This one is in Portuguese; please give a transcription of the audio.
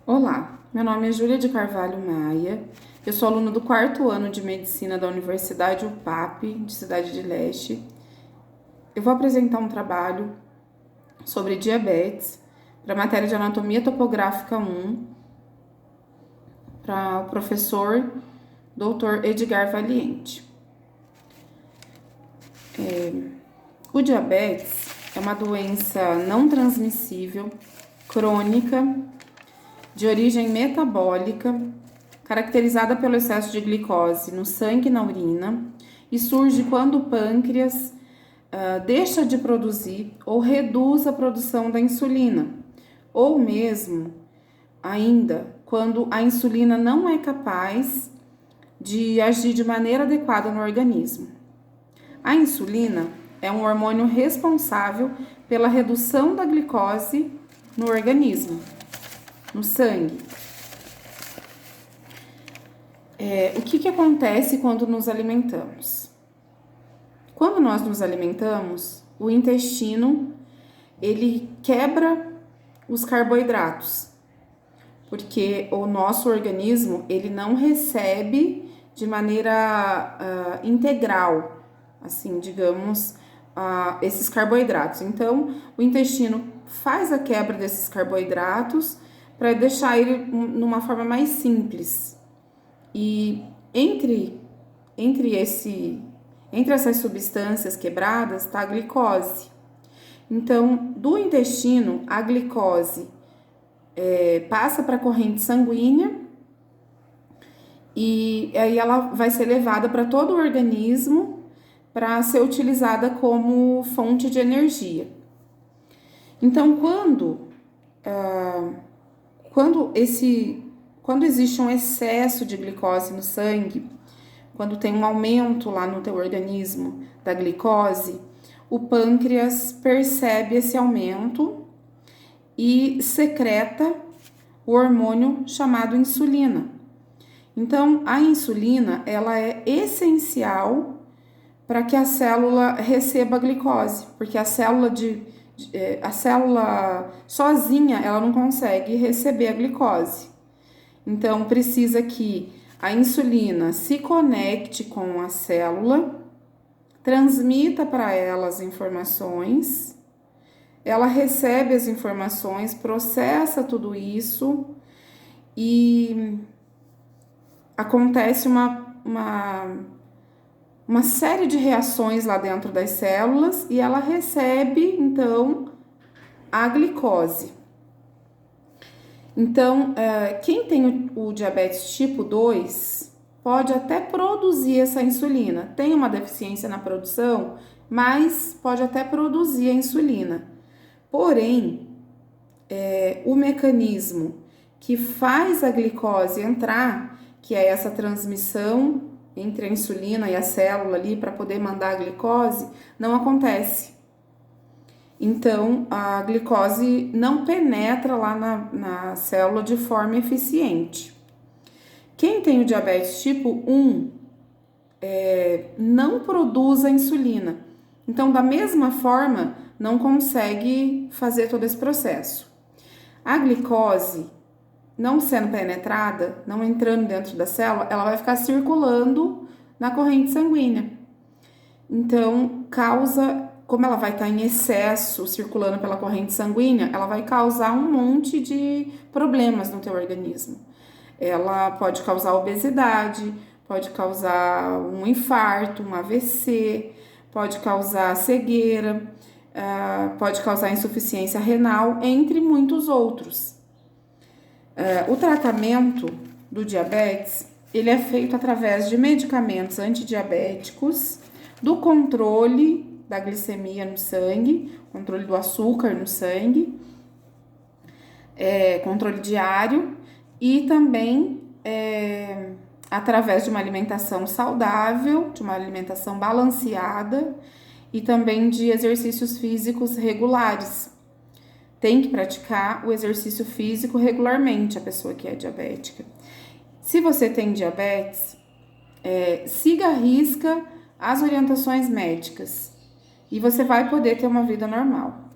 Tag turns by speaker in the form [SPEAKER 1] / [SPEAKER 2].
[SPEAKER 1] Olá, meu nome é Júlia de Carvalho Maia, eu sou aluna do 4º ano de Medicina da Universidade UPAP, de Cidade de Leste. Eu vou apresentar um trabalho sobre diabetes para a matéria de Anatomia Topográfica 1, para o professor Dr. Edgar Valiente. O diabetes é uma doença não transmissível, crônica, de origem metabólica, caracterizada pelo excesso de glicose no sangue e na urina, e surge quando o pâncreas deixa de produzir ou reduz a produção da insulina, ou mesmo, ainda, quando a insulina não é capaz de agir de maneira adequada no organismo. A insulina é um hormônio responsável pela redução da glicose no organismo, no sangue. O que acontece quando nos alimentamos? Quando nós nos alimentamos, o intestino ele quebra os carboidratos, porque o nosso organismo ele não recebe de maneira integral, assim, digamos, esses carboidratos. Então, o intestino faz a quebra desses carboidratos para deixar ele numa forma mais simples. E entre essas substâncias quebradas está a glicose. Então, do intestino, a glicose passa para a corrente sanguínea e aí ela vai ser levada para todo o organismo para ser utilizada como fonte de energia. Então, quando existe um excesso de glicose no sangue, quando tem um aumento lá no teu organismo da glicose, o pâncreas percebe esse aumento e secreta o hormônio chamado insulina. Então, a insulina, ela é essencial para que a célula receba a glicose, porque a célula sozinha, ela não consegue receber a glicose. Então, precisa que a insulina se conecte com a célula, transmita para ela as informações, ela recebe as informações, processa tudo isso e acontece uma série de reações lá dentro das células e ela recebe, então, a glicose. Então, quem tem o diabetes tipo 2 pode até produzir essa insulina. Tem uma deficiência na produção, mas pode até produzir a insulina. Porém, o mecanismo que faz a glicose entrar, que é essa transmissão entre a insulina e a célula ali para poder mandar a glicose, não acontece. Então, a glicose não penetra lá na célula de forma eficiente. Quem tem o diabetes tipo 1 não produz a insulina. Então, da mesma forma, não consegue fazer todo esse processo. A glicose, não sendo penetrada, não entrando dentro da célula, ela vai ficar circulando na corrente sanguínea. Então, como ela vai estar em excesso circulando pela corrente sanguínea, ela vai causar um monte de problemas no teu organismo. Ela pode causar obesidade, pode causar um infarto, um AVC, pode causar cegueira, pode causar insuficiência renal, entre muitos outros. O tratamento do diabetes, ele é feito através de medicamentos antidiabéticos, do controle da glicemia no sangue, controle do açúcar no sangue, controle diário e também através de uma alimentação saudável, de uma alimentação balanceada e também de exercícios físicos regulares. Tem que praticar o exercício físico regularmente, a pessoa que é diabética. Se você tem diabetes, siga à risca as orientações médicas e você vai poder ter uma vida normal.